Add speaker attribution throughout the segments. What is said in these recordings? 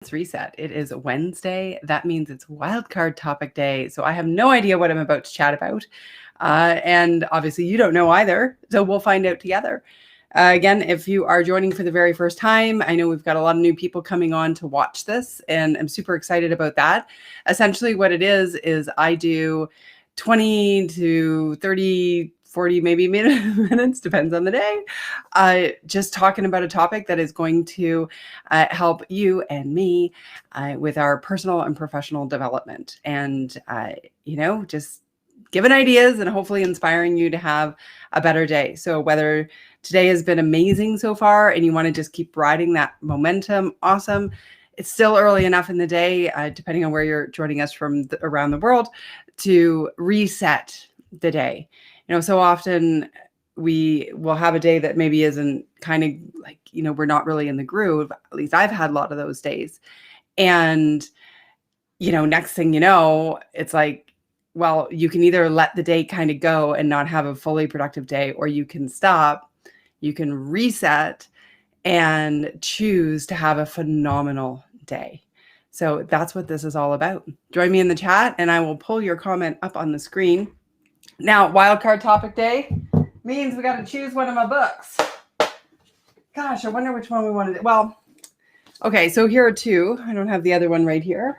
Speaker 1: Let's reset. It is Wednesday. That means it's wildcard topic day. So I have no idea what I'm about to chat about. And obviously you don't know either. So we'll find out together. Again, if you are joining for the very first time, I know we've got a lot of new people coming on to watch this, and I'm super excited about that. Essentially what it is I do 20 to 30, 40, maybe minutes, depends on the day, just talking about a topic that is going to help you and me with our personal and professional development. And, just giving ideas and hopefully inspiring you to have a better day. So whether today has been amazing so far and you want to just keep riding that momentum, awesome. It's still early enough in the day, depending on where you're joining us from around the world, to reset the day. So often we will have a day that maybe isn't kind of like, we're not really in the groove. At least I've had a lot of those days. And, next thing you know, it's like, well, you can either let the day kind of go and not have a fully productive day, or you can stop, you can reset and choose to have a phenomenal day. So that's what this is all about. Join me in the chat and I will pull your comment up on the screen. Now, wildcard topic day means we got to choose one of my books. Gosh, I wonder which one we want to do. Well, okay, so here are two. I don't have the other one right here.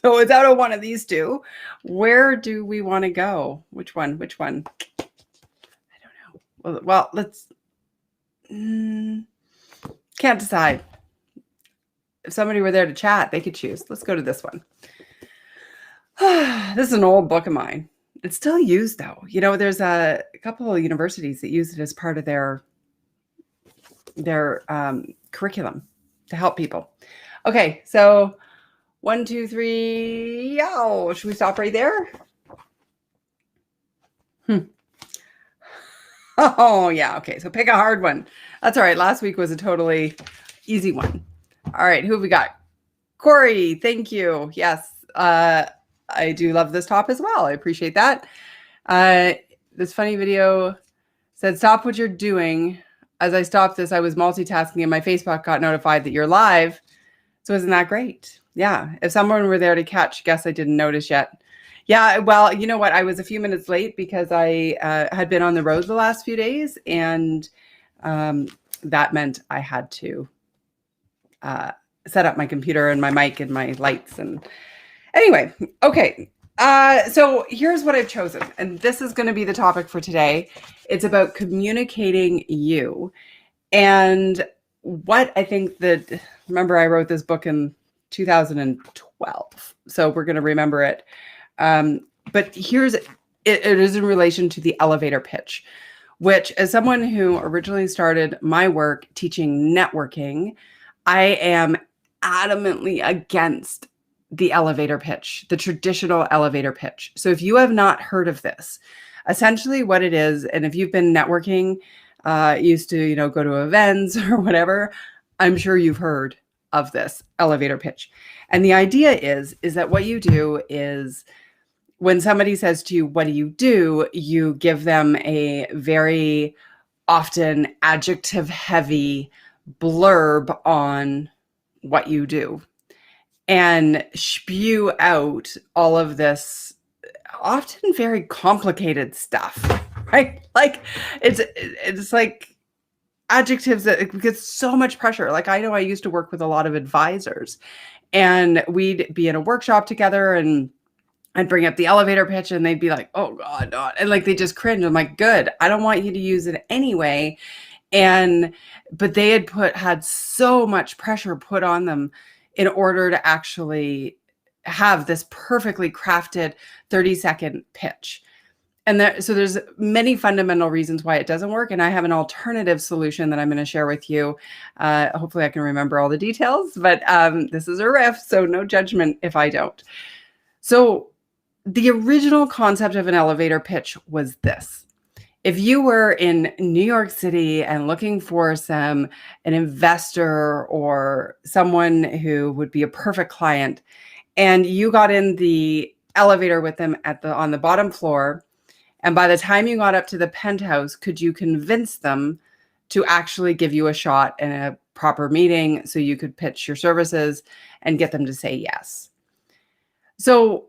Speaker 1: So it's out of one of these two. Where do we want to go? Which one? I don't know. Well, let's... can't decide. If somebody were there to chat, they could choose. Let's go to this one. This is an old book of mine. It's still used, though. There's a couple of universities that use it as part of their curriculum to help people. Okay, so 1, 2, 3. Yow! Should we stop right there? Oh, yeah. Okay, so pick a hard one. That's all right. Last week was a totally easy one. All right, who have we got? Corey, thank you. Yes, I do love this top as well. I appreciate that. This funny video said, stop what you're doing. As I stopped this, I was multitasking and my Facebook got notified that you're live. So isn't that great? Yeah. If someone were there to catch, guess I didn't notice yet. Yeah. Well, you know what? I was a few minutes late because I had been on the road the last few days, and that meant I had to set up my computer and my mic and my lights. And anyway, okay. So here's what I've chosen, and this is going to be the topic for today. It's about communicating you. And what I think that, remember, I wrote this book in 2012, so we're going to remember it. But here's, it is in relation to the elevator pitch, which, as someone who originally started my work teaching networking, I am adamantly against the elevator pitch, the traditional elevator pitch. So if you have not heard of this, essentially what it is, and if you've been networking, used to, go to events or whatever, I'm sure you've heard of this elevator pitch. And the idea is that what you do is, when somebody says to you, what do? You give them a very often adjective heavy blurb on what you do, and spew out all of this often very complicated stuff, right? Like it's like adjectives that gets so much pressure. Like, I know I used to work with a lot of advisors, and we'd be in a workshop together and I'd bring up the elevator pitch and they'd be like, oh God, not. And like, they just cringe. I'm like, good, I don't want you to use it anyway. But they had so much pressure put on them in order to actually have this perfectly crafted 30-second pitch. And so there's many fundamental reasons why it doesn't work. And I have an alternative solution that I'm going to share with you. Hopefully I can remember all the details, but this is a riff, so no judgment if I don't. So the original concept of an elevator pitch was this. If you were in New York City and looking for an investor or someone who would be a perfect client, and you got in the elevator with them on the bottom floor, and by the time you got up to the penthouse, could you convince them to actually give you a shot in a proper meeting so you could pitch your services and get them to say yes. So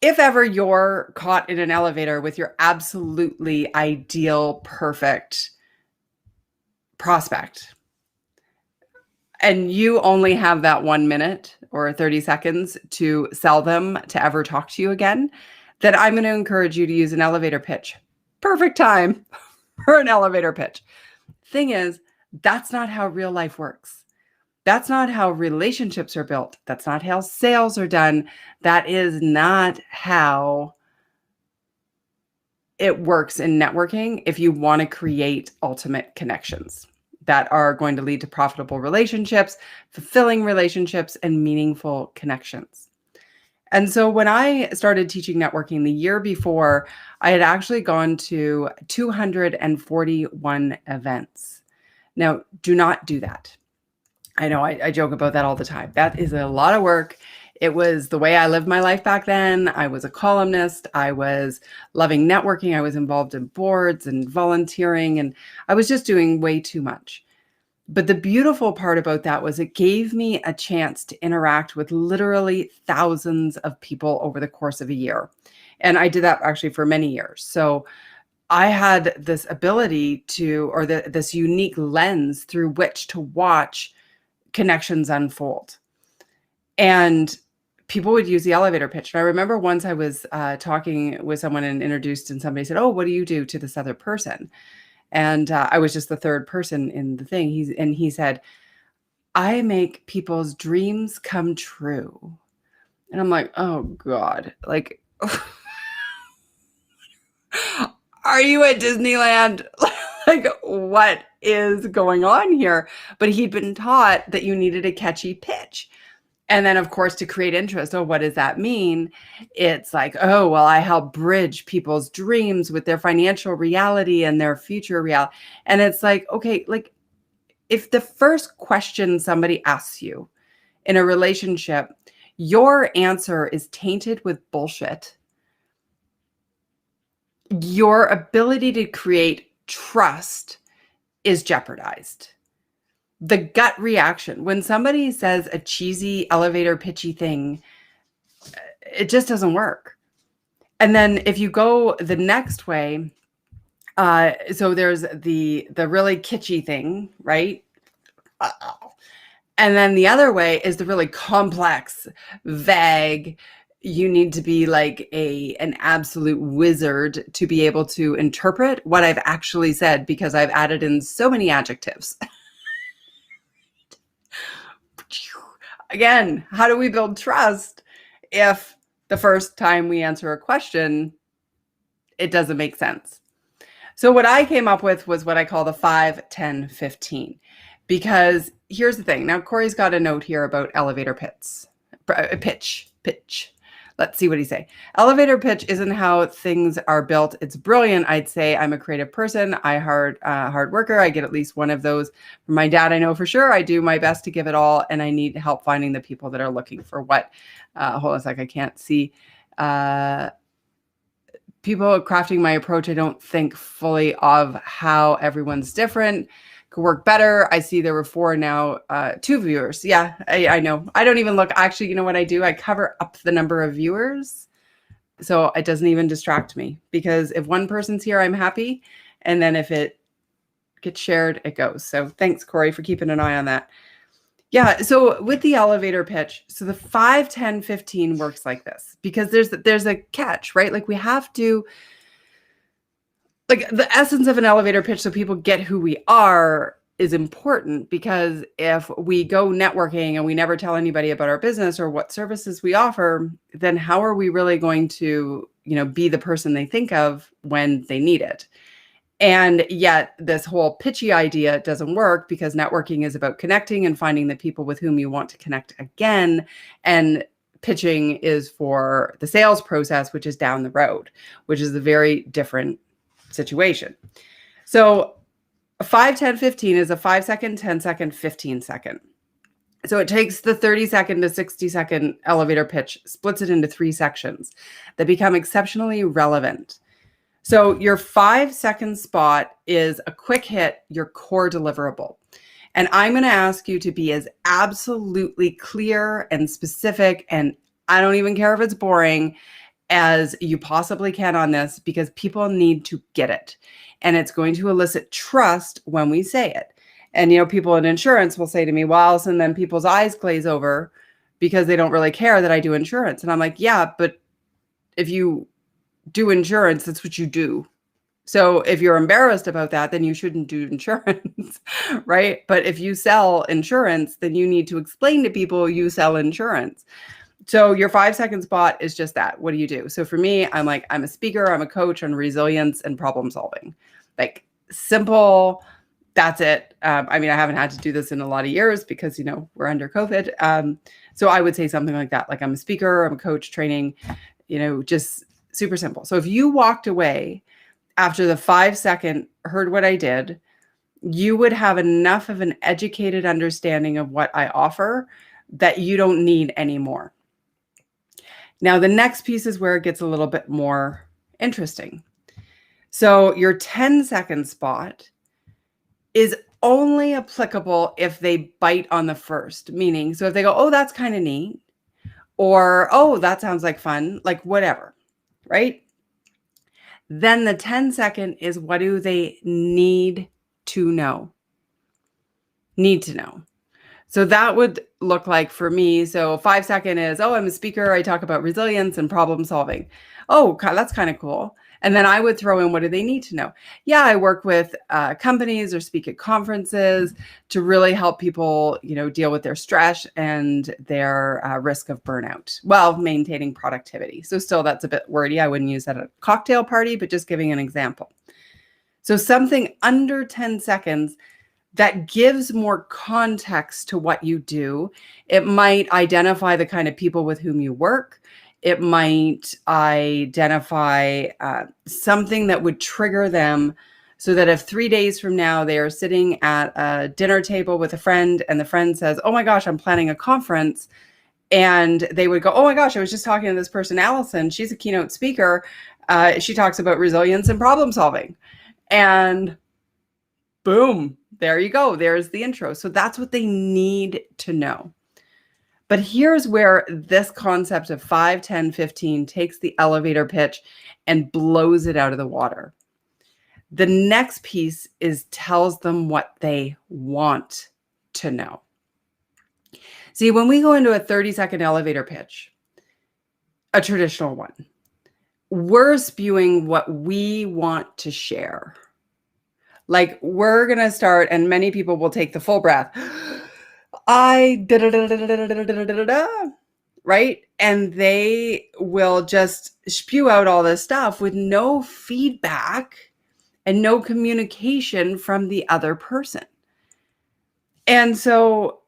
Speaker 1: if ever you're caught in an elevator with your absolutely ideal, perfect prospect, and you only have that 1 minute or 30 seconds to sell them to ever talk to you again, then I'm going to encourage you to use an elevator pitch. Perfect time for an elevator pitch. Thing is, that's not how real life works. That's not how relationships are built. That's not how sales are done. That is not how it works in networking if you want to create ultimate connections that are going to lead to profitable relationships, fulfilling relationships, and meaningful connections. And so when I started teaching networking the year before, I had actually gone to 241 events. Now, do not do that. I know I joke about that all the time. That is a lot of work. It was the way I lived my life back then. I was a columnist. I was loving networking. I was involved in boards and volunteering, and I was just doing way too much. But the beautiful part about that was it gave me a chance to interact with literally thousands of people over the course of a year. And I did that actually for many years. So I had this ability to, or this unique lens through which to watch connections unfold. And people would use the elevator pitch. And I remember once I was talking with someone and introduced, and somebody said, "Oh, what do you do to this other person?" And I was just the third person in the thing. He said, "I make people's dreams come true." And I'm like, oh God, like, are you at Disneyland? Like, what is going on here? But he'd been taught that you needed a catchy pitch. And then, of course, to create interest, oh, what does that mean? It's like, oh, well, I help bridge people's dreams with their financial reality and their future reality. And it's like, okay, like if the first question somebody asks you in a relationship, your answer is tainted with bullshit, your ability to create trust is jeopardized. The gut reaction, when somebody says a cheesy elevator pitchy thing, it just doesn't work. And then if you go the next way, so there's the really kitschy thing, right? And then the other way is the really complex, vague. You need to be like an absolute wizard to be able to interpret what I've actually said, because I've added in so many adjectives. Again, how do we build trust if the first time we answer a question, it doesn't make sense? So what I came up with was what I call the 5, 10, 15. Because here's the thing. Now, Corey's got a note here about elevator pitch. Let's see what he say. Elevator pitch isn't how things are built. It's brilliant. I'd say I'm a creative person. I hard worker. I get at least one of those from my dad. I know for sure. I do my best to give it all, and I need help finding the people that are looking for what. Hold on a sec. I can't see. People crafting my approach. I don't think fully of how everyone's different. Could work better. I see there were 4 now, 2 viewers. Yeah, I know. I don't even look. Actually, you know what I do? I cover up the number of viewers, so it doesn't even distract me, because if one person's here, I'm happy. And then if it gets shared, it goes. So thanks, Corey, for keeping an eye on that. Yeah, so with the elevator pitch, so the 5, 10, 15 works like this, because there's a catch, right? Like we have to, like the essence of an elevator pitch so people get who we are is important, because if we go networking and we never tell anybody about our business or what services we offer, then how are we really going to, be the person they think of when they need it? And yet this whole pitchy idea doesn't work, because networking is about connecting and finding the people with whom you want to connect again. And pitching is for the sales process, which is down the road, which is a very different situation. So 5, 10, 15 is a 5-second, 10-second, 15-second. So it takes the 30-second to 60-second elevator pitch, splits it into 3 sections that become exceptionally relevant. So your 5-second spot is a quick hit, your core deliverable. And I'm going to ask you to be as absolutely clear and specific, and I don't even care if it's boring, as you possibly can on this, because people need to get it. And it's going to elicit trust when we say it. And, people in insurance will say to me, well, Allison, then people's eyes glaze over because they don't really care that I do insurance. And I'm like, yeah, but if you do insurance, that's what you do. So if you're embarrassed about that, then you shouldn't do insurance, right? But if you sell insurance, then you need to explain to people you sell insurance. So your 5-second spot is just that. What do you do? So for me, I'm a speaker, I'm a coach on resilience and problem solving. Like, simple, that's it. I haven't had to do this in a lot of years because, we're under COVID. So I would say something like that. Like, I'm a speaker, I'm a coach, training, just super simple. So if you walked away after the 5-second, heard what I did, you would have enough of an educated understanding of what I offer that you don't need anymore. Now, the next piece is where it gets a little bit more interesting. So your 10-second spot is only applicable if they bite on the first, meaning, so if they go, oh, that's kind of neat, or, oh, that sounds like fun, like whatever, right? Then the 10-second is, what do they need to know? Need to know. So that would look like, for me, so 5-second is, oh, I'm a speaker, I talk about resilience and problem solving. Oh, that's kind of cool. And then I would throw in, what do they need to know? Yeah, I work with companies or speak at conferences to really help people, deal with their stress and their risk of burnout while maintaining productivity. So still, that's a bit wordy. I wouldn't use that at a cocktail party, but just giving an example. So something under 10 seconds that gives more context to what you do. It might identify the kind of people with whom you work. It might identify something that would trigger them, so that if 3 days from now they are sitting at a dinner table with a friend and the friend says, oh my gosh, I'm planning a conference. And they would go, oh my gosh, I was just talking to this person, Allison. She's a keynote speaker. She talks about resilience and problem solving. And boom, there you go. There's the intro. So that's what they need to know. But here's where this concept of 5, 10, 15 takes the elevator pitch and blows it out of the water. The next piece is tells them what they want to know. See, when we go into a 30-second elevator pitch, a traditional one, we're spewing what we want to share. Like, we're going to start, and many people will take the full breath. I right? And they will just spew out all this stuff with no feedback and no communication from the other person. And so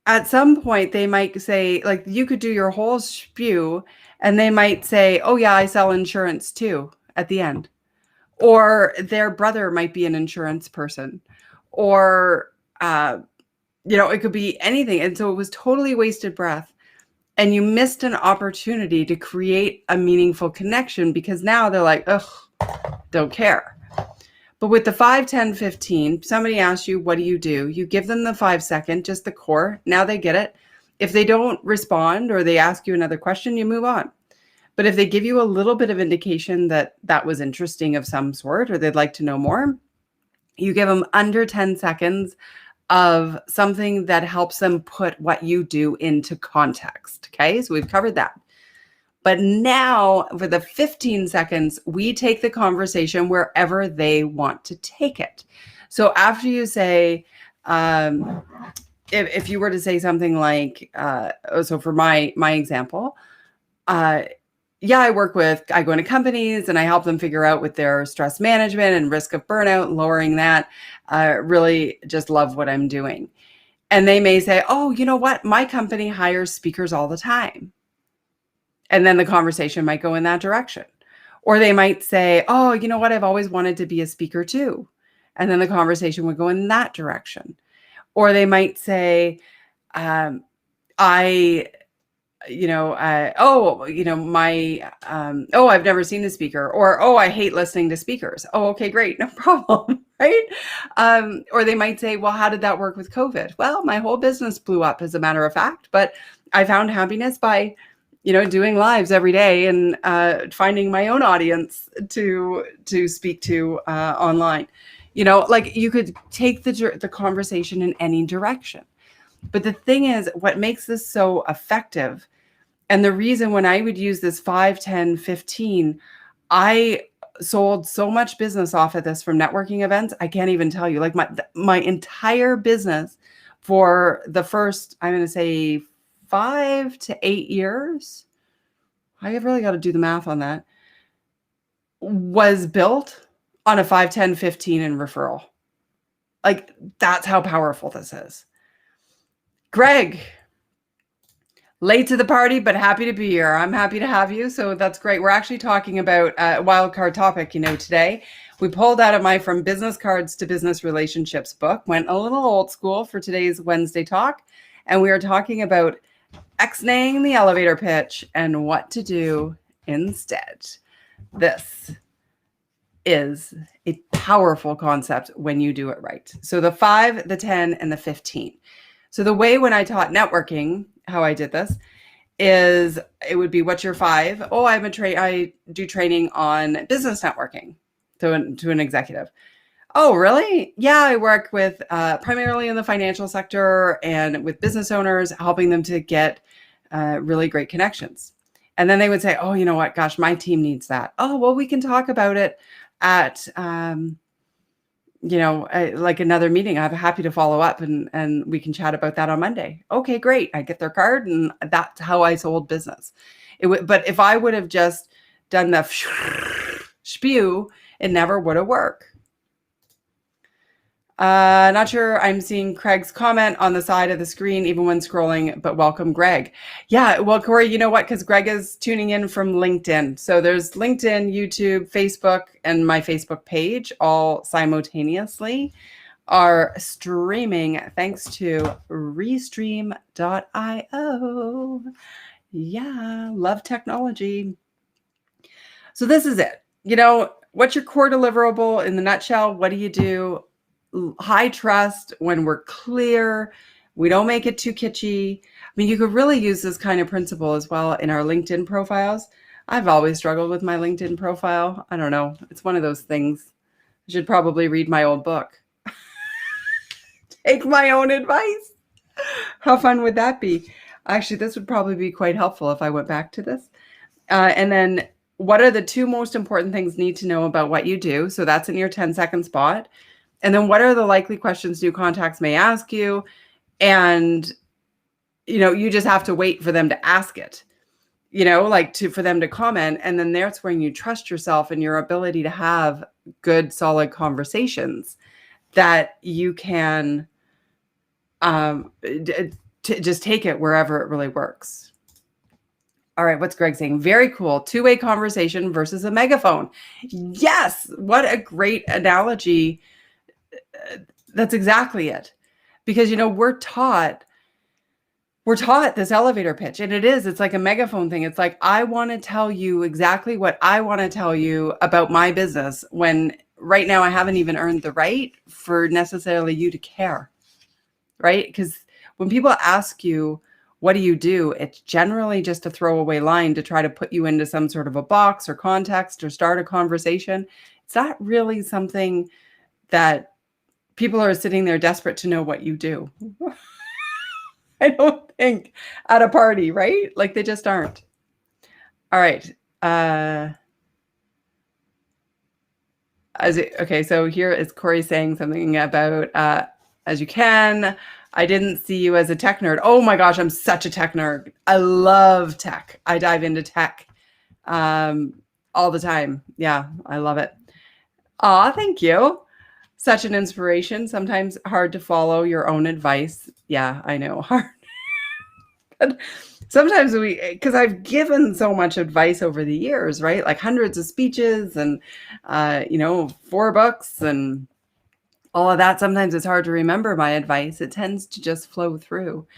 Speaker 1: at some point they might say, like, you could do your whole spew and they might say, oh yeah, I sell insurance too at the end. Or their brother might be an insurance person, or, it could be anything. And so it was totally wasted breath. And you missed an opportunity to create a meaningful connection, because now they're like, ugh, don't care. But with the 5, 10, 15, somebody asks you, what do? You give them the 5-second, just the core. Now they get it. If they don't respond or they ask you another question, you move on. But if they give you a little bit of indication that that was interesting of some sort, or they'd like to know more, you give them under 10 seconds of something that helps them put what you do into context. Okay, so we've covered that. But now for the 15 seconds, we take the conversation wherever they want to take it. So after you say, if you were to say something like, so for my example, yeah, I go into companies and I help them figure out with their stress management and risk of burnout, lowering that. Really just love what I'm doing. And they may say, oh, you know what? My company hires speakers all the time. And then the conversation might go in that direction. Or they might say, oh, you know what? I've always wanted to be a speaker too. And then the conversation would go in that direction. Or they might say, I've never seen a speaker, or, oh, I hate listening to speakers. Oh, okay, great. No problem. right? Or they might say, well, how did that work with COVID? Well, my whole business blew up, as a matter of fact, but I found happiness by, doing lives every day and finding my own audience to speak to online. Like you could take the conversation in any direction. But the thing is, what makes this so effective, and the reason when I would use this 5, 10, 15, I sold so much business off of this from networking events. I can't even tell you. Like my entire business for the first, I'm going to say 5 to 8 years, I have really got to do the math on that, was built on a 5, 10, 15 in referral. Like that's how powerful this is. Greg, late to the party, but happy to be here. I'm happy to have you. So that's great. We're actually talking about a wildcard topic, today. We pulled out of my From Business Cards to Business Relationships book, went a little old school for today's Wednesday talk. And we are talking about X-naying the elevator pitch and what to do instead. This is a powerful concept when you do it right. So the 5, the 10, and the 15. So the way when I taught networking, how I did this is it would be, what's your 5? Oh, I do training on business networking to an executive. Oh, really? Yeah, I work with primarily in the financial sector and with business owners, helping them to get really great connections. And then they would say, oh, you know what? Gosh, my team needs that. Oh, well, we can talk about it at like another meeting. I'm happy to follow up and we can chat about that on Monday. Okay, great. I get their card, and that's how I sold business. But if I would have just done the spew, it never would have worked. Not sure I'm seeing Craig's comment on the side of the screen, even when scrolling, but welcome, Greg. Yeah, well, Corey, you know what? Because Greg is tuning in from LinkedIn. So there's LinkedIn, YouTube, Facebook, and my Facebook page all simultaneously are streaming thanks to Restream.io. Yeah, love technology. So this is it. What's your core deliverable in the nutshell? What do you do? High trust, when we're clear, we don't make it too kitschy. I mean, you could really use this kind of principle as well in our LinkedIn profiles. I've always struggled with my LinkedIn profile. I don't know. It's one of those things. I should probably read my old book. Take my own advice. How fun would that be? Actually, this would probably be quite helpful if I went back to this. And then what are the 2 most important things need to know about what you do? So that's in your 10-second spot. And then what are the likely questions new contacts may ask you? And, you just have to wait for them to ask it, for them to comment. And then that's when you trust yourself and your ability to have good, solid conversations that you can just take it wherever it really works. All right, what's Greg saying? Very cool. 2-way conversation versus a megaphone. Yes, what a great analogy. That's exactly it. Because, we're taught this elevator pitch, and it's like a megaphone thing. It's like, I want to tell you exactly what I want to tell you about my business, when right now I haven't even earned the right for necessarily you to care, right? Because when people ask you, what do you do? It's generally just a throwaway line to try to put you into some sort of a box or context or start a conversation. It's not really something that people are sitting there desperate to know what you do. I don't think at a party, right? Like they just aren't. All right. Okay, so here is Corey saying something about as you can. I didn't see you as a tech nerd. Oh my gosh, I'm such a tech nerd. I love tech. I dive into tech all the time. Yeah, I love it. Aw, thank you. Such an inspiration. Sometimes hard to follow your own advice. Yeah, I know, hard. But sometimes because I've given so much advice over the years, right? Like hundreds of speeches and, 4 books and all of that. Sometimes it's hard to remember my advice. It tends to just flow through.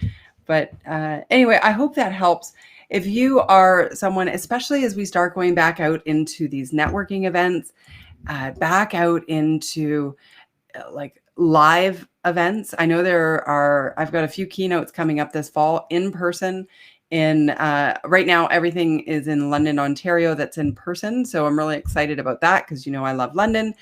Speaker 1: But anyway, I hope that helps. If you are someone, especially as we start going back out into these networking events, back out into like live events. I know I've got a few keynotes coming up this fall in person. Right now, everything is in London, Ontario, that's in person. So I'm really excited about that because, I love London.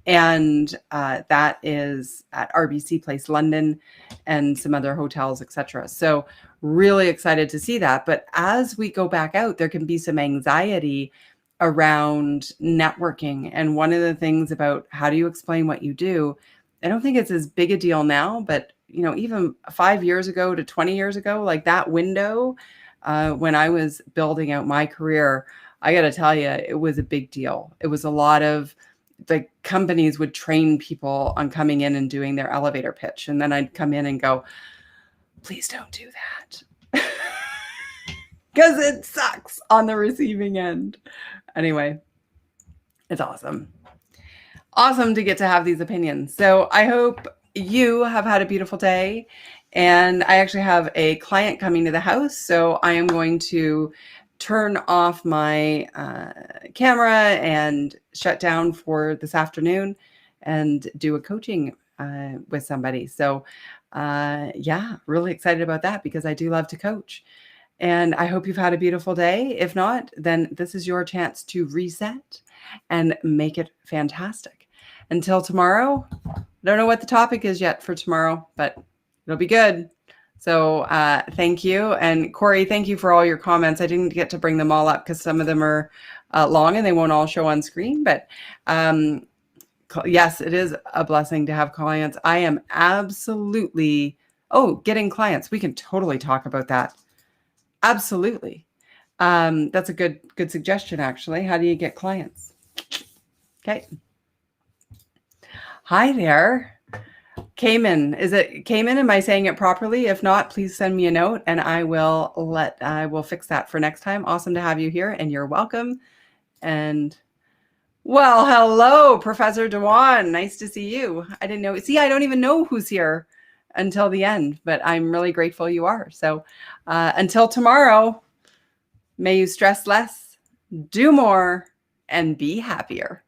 Speaker 1: And that is at RBC Place London and some other hotels, etc. So really excited to see that. But as we go back out, there can be some anxiety around networking. And one of the things about how do you explain what you do, I don't think it's as big a deal now, but even 5 years ago to 20 years ago, like that window, when I was building out my career, I got to tell you, it was a big deal. It was a lot of the companies would train people on coming in and doing their elevator pitch. And then I'd come in and go, please don't do that. Because it sucks on the receiving end. Anyway, it's awesome. Awesome to get to have these opinions. So I hope you have had a beautiful day. And I actually have a client coming to the house. So I am going to turn off my camera and shut down for this afternoon and do a coaching with somebody. So yeah, really excited about that because I do love to coach. And I hope you've had a beautiful day. If not, then this is your chance to reset and make it fantastic. Until tomorrow, I don't know what the topic is yet for tomorrow, but it'll be good. So thank you. And Corey, thank you for all your comments. I didn't get to bring them all up because some of them are long and they won't all show on screen. But yes, it is a blessing to have clients. I am absolutely, getting clients. We can totally talk about that. Absolutely. That's a good suggestion, actually. How do you get clients? Okay. Hi there. Cayman. Is it Cayman? Am I saying it properly? If not, please send me a note and I will fix that for next time. Awesome to have you here and you're welcome. And well, hello, Professor Dewan. Nice to see you. I didn't know. See, I don't even know who's here until the end, but I'm really grateful you are. So until tomorrow, may you stress less, do more, and be happier.